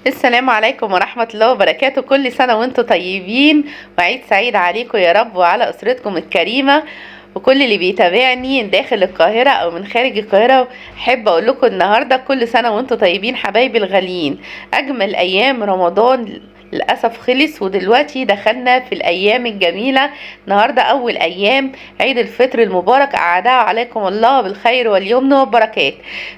السلام عليكم ورحمة الله وبركاته. كل سنة وانتم طيبين وعيد سعيد عليكم يا رب وعلى أسرتكم الكريمة وكل اللي بيتابعني داخل القاهرة أو من خارج القاهرة. أحب أقول لكم النهاردة كل سنة وانتم طيبين حبايبي الغاليين. أجمل أيام رمضان للأسف خلص ودلوقتي دخلنا في الأيام الجميلة. النهاردة أول أيام عيد الفطر المبارك، أعاده عليكم الله بالخير واليمن والبركات.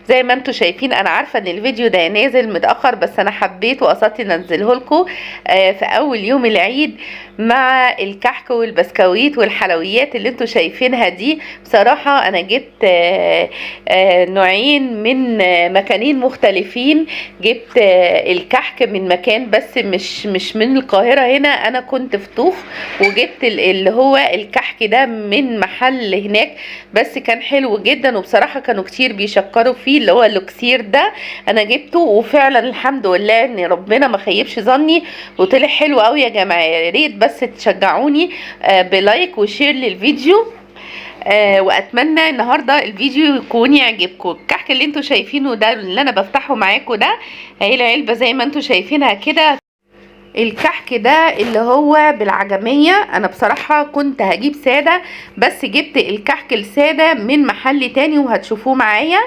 زي ما انتم شايفين، أنا عارفة إن الفيديو ده نازل متأخر بس أنا حبيت وقصدت أنزله لكم في أول يوم العيد مع الكحك والبسكويت والحلويات اللي انتم شايفينها دي. بصراحة أنا جبت نوعين من مكانين مختلفين. جبت الكحك من مكان بس مش من القاهرة هنا، أنا كنت في طوخ، وجبت اللي هو الكحك ده من محل هناك بس كان حلو جدا، وبصراحة كانوا كتير بيشكروا فيه اللي هو اللوكسير ده. أنا جبته وفعلا الحمد لله إن ربنا ما خيبش ظني وطلع حلو قوي يا جماعة. يا ريت بس تشجعوني بلايك وشير للفيديو. واتمنى النهارده الفيديو يكون يعجبكم. الكحك اللي انتوا شايفينه ده اللي انا بفتحه معاكم ده، هي العلبه زي ما انتوا شايفينها كده. الكحك ده اللي هو بالعجمية. انا بصراحة كنت هجيب سادة بس جبت الكحك السادة من محل تاني وهتشوفوه معايا.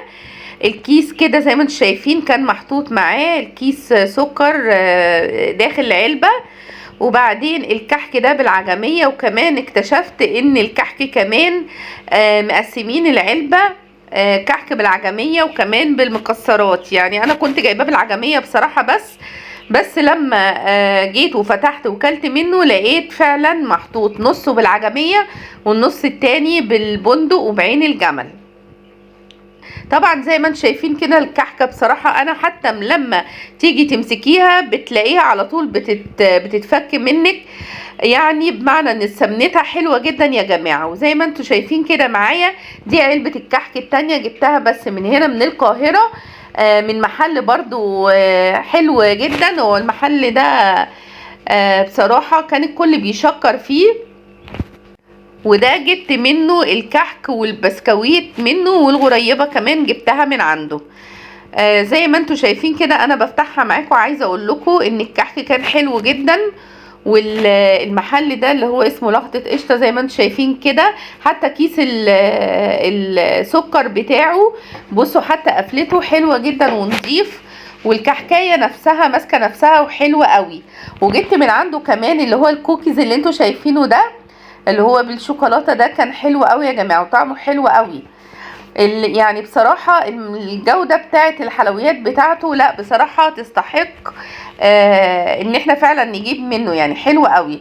الكيس كده زي ما انتم شايفين كان محطوط معاه الكيس سكر داخل العلبة، وبعدين الكحك ده بالعجمية. وكمان اكتشفت ان الكحك كمان مقسمين العلبة كحك بالعجمية وكمان بالمكسرات. يعني انا كنت جايباه بالعجمية بصراحة، بس لما جيت وفتحت وكلت منه لقيت فعلا محطوط نصه بالعجمية والنص التاني بالبندق وبعين الجمل. طبعا زي ما انتم شايفين كده الكحكه بصراحه انا حتى لما تيجي تمسكيها بتلاقيها على طول بتتفك منك، يعني بمعنى ان سمنتها حلوه جدا يا جماعه. وزي ما انتم شايفين كده معايا دي علبه الكحك التانية، جبتها بس من هنا من القاهره من محل برضو حلو جدا. والمحل ده بصراحه كان الكل بيشكر فيه، وده جبت منه الكحك والبسكويت منه، والغريبة كمان جبتها من عنده. زي ما انتوا شايفين كده انا بفتحها معاكم. عايزة اقول لكم ان الكحك كان حلو جدا، والمحل ده اللي هو اسمه لقطة قشطة زي ما انتوا شايفين كده. حتى كيس السكر بتاعه بصوا حتى قفلته حلوة جدا ونضيف، والكحكايه نفسها ماسكه نفسها وحلوه قوي. وجبت من عنده كمان اللي هو الكوكيز اللي انتوا شايفينه ده اللي هو بالشوكولاته ده، كان حلو قوي يا جماعه وطعمه حلو قوي. يعني بصراحه الجوده بتاعه الحلويات بتاعته لا بصراحه تستحق ان احنا فعلا نجيب منه، يعني حلو قوي.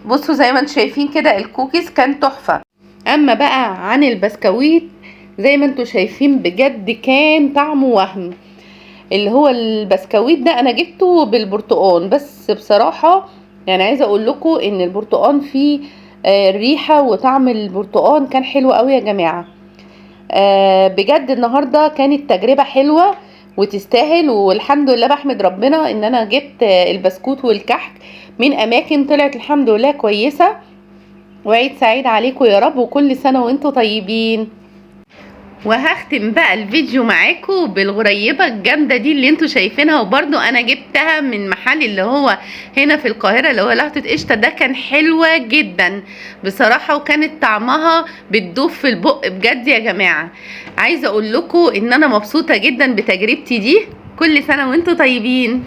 بصوا زي ما انتم شايفين كده الكوكيز كان تحفه. اما بقى عن البسكويت زي ما انتم شايفين بجد كان طعمه وهم. اللي هو البسكويت ده انا جبته بالبرتقال، بس بصراحه يعني عايزه اقول لكم ان البرتقال فيه الريحه وطعم البرتقال كان حلو قوي يا جماعه. بجد النهارده كانت تجربه حلوه وتستاهل، والحمد لله بحمد ربنا ان انا جبت البسكوت والكحك من اماكن طلعت الحمد لله كويسه. وعيد سعيد عليكم يا رب وكل سنه وانتم طيبين. وهختم بقى الفيديو معاكم بالغريبة الجامدة دي اللي انتوا شايفينها، وبرضو انا جبتها من محل اللي هو هنا في القاهرة اللي هو لقطة قشطة ده. كان حلوة جدا بصراحة وكانت طعمها بتدوب في البق بجد يا جماعة. عايزة اقول لكم ان انا مبسوطة جدا بتجربتي دي. كل سنة وانتوا طيبين.